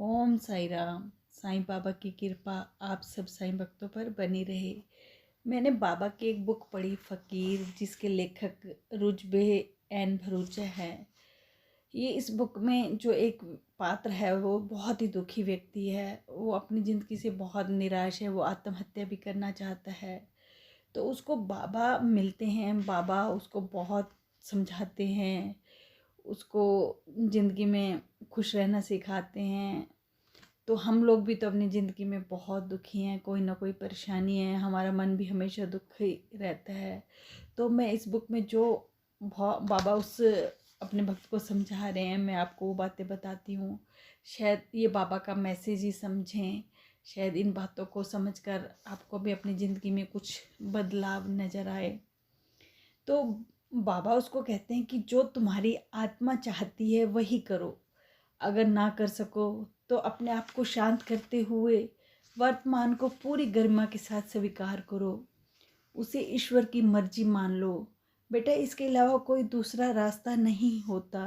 ओम साई राम। साईं बाबा की कृपा आप सब साईं भक्तों पर बनी रहे। मैंने बाबा की एक बुक पढ़ी, फ़कीर, जिसके लेखक रुजबे एन भरूचा है। ये इस बुक में जो एक पात्र है वो बहुत ही दुखी व्यक्ति है। वो अपनी ज़िंदगी से बहुत निराश है। वो आत्महत्या भी करना चाहता है। तो उसको बाबा मिलते हैं। बाबा उसको बहुत समझाते हैं, उसको ज़िंदगी में खुश रहना सिखाते हैं। तो हम लोग भी तो अपनी ज़िंदगी में बहुत दुखी हैं, कोई ना कोई परेशानी है, हमारा मन भी हमेशा दुखी रहता है। तो मैं इस बुक में जो बाबा उस अपने भक्त को समझा रहे हैं, मैं आपको वो बातें बताती हूँ। शायद ये बाबा का मैसेज ही समझें। शायद इन बातों को समझकर आपको भी अपनी ज़िंदगी में कुछ बदलाव नज़र आए। तो बाबा उसको कहते हैं कि जो तुम्हारी आत्मा चाहती है वही करो। अगर ना कर सको तो अपने आप को शांत करते हुए वर्तमान को पूरी गरिमा के साथ स्वीकार करो। उसे ईश्वर की मर्जी मान लो। बेटा, इसके अलावा कोई दूसरा रास्ता नहीं होता।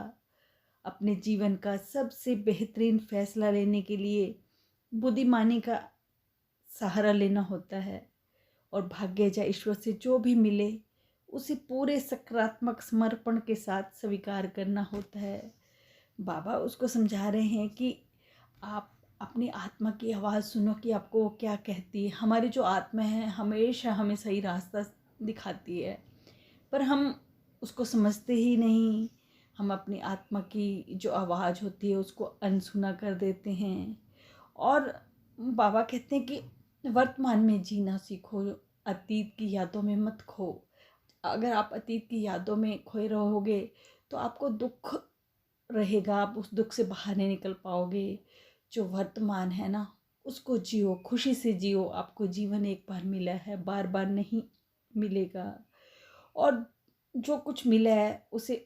अपने जीवन का सबसे बेहतरीन फैसला लेने के लिए बुद्धिमानी का सहारा लेना होता है, और भाग्य या ईश्वर से जो भी मिले उसे पूरे सकारात्मक समर्पण के साथ स्वीकार करना होता है। बाबा उसको समझा रहे हैं कि आप अपनी आत्मा की आवाज़ सुनो कि आपको वो क्या कहती है। हमारी जो आत्मा है हमेशा हमें सही रास्ता दिखाती है, पर हम उसको समझते ही नहीं। हम अपनी आत्मा की जो आवाज़ होती है उसको अनसुना कर देते हैं। और बाबा कहते हैं कि वर्तमान में जीना सीखो, अतीत की यादों में मत खो। अगर आप अतीत की यादों में खोए रहोगे तो आपको दुख रहेगा, आप उस दुख से बाहर नहीं निकल पाओगे। जो वर्तमान है ना, उसको जियो, खुशी से जियो। आपको जीवन एक बार मिला है, बार बार नहीं मिलेगा। और जो कुछ मिला है उसे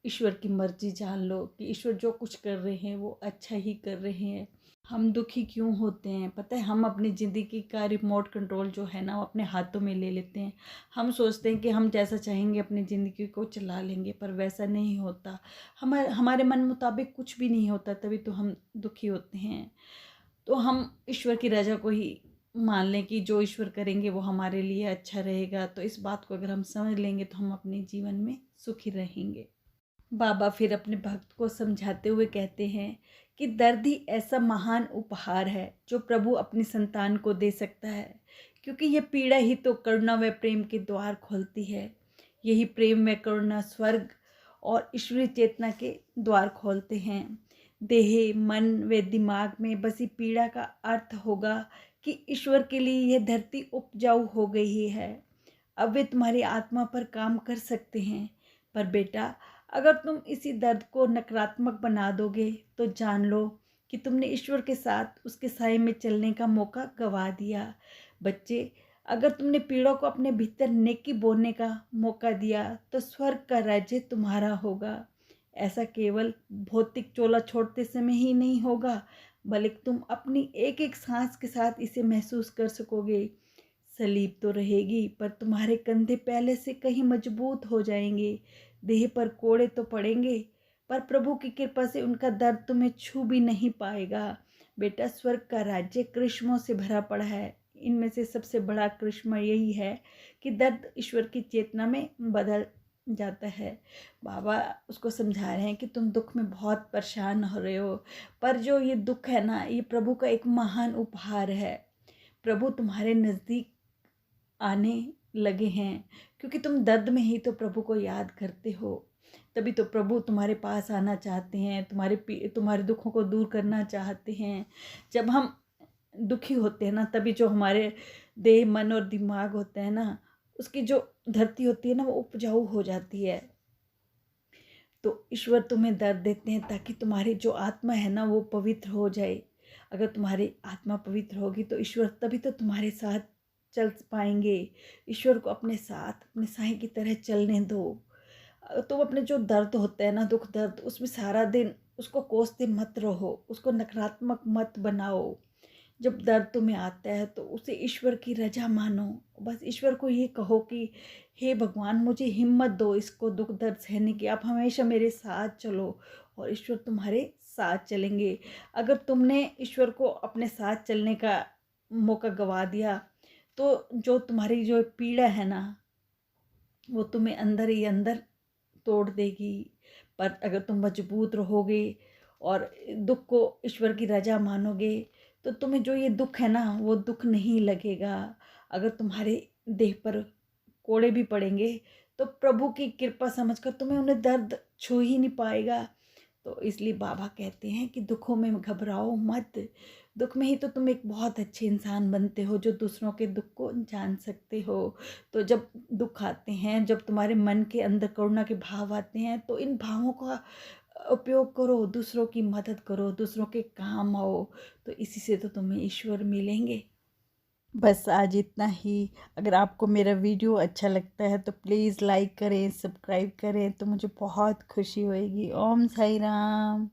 ईश्वर की मर्जी जान लो कि ईश्वर जो कुछ कर रहे हैं वो अच्छा ही कर रहे हैं। हम दुखी क्यों होते हैं पता है? हम अपनी ज़िंदगी का रिमोट कंट्रोल जो है ना वो अपने हाथों में ले लेते हैं। हम सोचते हैं कि हम जैसा चाहेंगे अपनी ज़िंदगी को चला लेंगे, पर वैसा नहीं होता। हमारे मन मुताबिक कुछ भी नहीं होता, तभी तो हम दुखी होते हैं। तो हम ईश्वर की रज़ा को ही मान लें कि जो ईश्वर करेंगे वो हमारे लिए अच्छा रहेगा। तो इस बात को अगर हम समझ लेंगे तो हम अपने जीवन में सुखी रहेंगे। बाबा फिर अपने भक्त को समझाते हुए कहते हैं कि दर्द ही ऐसा महान उपहार है जो प्रभु अपनी संतान को दे सकता है, क्योंकि यह पीड़ा ही तो करुणा व प्रेम के द्वार खोलती है। यही प्रेम व करुणा स्वर्ग और ईश्वरीय चेतना के द्वार खोलते हैं। देह, मन व दिमाग में बसी पीड़ा का अर्थ होगा कि ईश्वर के लिए यह धरती उपजाऊ हो गई है। अब वे तुम्हारी आत्मा पर काम कर सकते हैं। पर बेटा, अगर तुम इसी दर्द को नकारात्मक बना दोगे तो जान लो कि तुमने ईश्वर के साथ उसके साए में चलने का मौका गंवा दिया। बच्चे, अगर तुमने पीड़ा को अपने भीतर नेकी बोने का मौका दिया तो स्वर्ग का राज्य तुम्हारा होगा। ऐसा केवल भौतिक चोला छोड़ते समय ही नहीं होगा, बल्कि तुम अपनी एक एक सांस के साथ इसे महसूस कर सकोगे। सलीब तो रहेगी, पर तुम्हारे कंधे पहले से कहीं मजबूत हो जाएंगे। देह पर कोड़े तो पड़ेंगे, पर प्रभु की कृपा से उनका दर्द तुम्हें छू भी नहीं पाएगा। बेटा, स्वर्ग का राज्य कृष्णों से भरा पड़ा है। इनमें से सबसे बड़ा कृष्ण यही है कि दर्द ईश्वर की चेतना में बदल जाता है। बाबा उसको समझा रहे हैं कि तुम दुख में बहुत परेशान हो रहे हो, पर जो ये दुख है ना, ये प्रभु का एक महान उपहार है। प्रभु तुम्हारे नज़दीक आने लगे हैं, क्योंकि तुम दर्द में ही तो प्रभु को याद करते हो। तभी तो प्रभु तुम्हारे पास आना चाहते हैं, तुम्हारे दुखों को दूर करना चाहते हैं। जब हम दुखी होते हैं ना, तभी जो हमारे देह, मन और दिमाग होता है ना, उसकी जो धरती होती है ना वो उपजाऊ हो जाती है। तो ईश्वर तुम्हें दर्द देते हैं ताकि तुम्हारी जो आत्मा है ना वो पवित्र हो जाए। अगर तुम्हारी आत्मा पवित्र होगी तो ईश्वर तभी तो तुम्हारे साथ चल पाएंगे। ईश्वर को अपने साथ अपने साईं की तरह चलने दो। तो अपने जो दर्द होता है ना, दुख दर्द, उसमें सारा दिन उसको कोसते मत रहो, उसको नकारात्मक मत बनाओ। जब दर्द तुम्हें आता है तो उसे ईश्वर की रजा मानो। बस ईश्वर को ये कहो कि हे भगवान, मुझे हिम्मत दो इसको दुख दर्द सहने की, आप हमेशा मेरे साथ चलो, और ईश्वर तुम्हारे साथ चलेंगे। अगर तुमने ईश्वर को अपने साथ चलने का मौका गवा दिया तो जो तुम्हारी जो पीड़ा है ना, वो तुम्हें अंदर ही अंदर तोड़ देगी। पर अगर तुम मजबूत रहोगे और दुख को ईश्वर की रजा मानोगे तो तुम्हें जो ये दुख है ना, वो दुख नहीं लगेगा। अगर तुम्हारे देह पर कोड़े भी पड़ेंगे तो प्रभु की कृपा समझकर तुम्हें उन्हें दर्द छू ही नहीं पाएगा। तो इसलिए बाबा कहते हैं कि दुखों में घबराओ मत। दुख में ही तो तुम एक बहुत अच्छे इंसान बनते हो, जो दूसरों के दुख को जान सकते हो। तो जब दुख आते हैं, जब तुम्हारे मन के अंदर करुणा के भाव आते हैं, तो इन भावों का उपयोग करो, दूसरों की मदद करो, दूसरों के काम आओ। तो इसी से तो तुम्हें ईश्वर मिलेंगे। बस आज इतना ही। अगर आपको मेरा वीडियो अच्छा लगता है तो प्लीज़ लाइक करें, सब्सक्राइब करें, तो मुझे बहुत खुशी होएगी। ओम साई राम।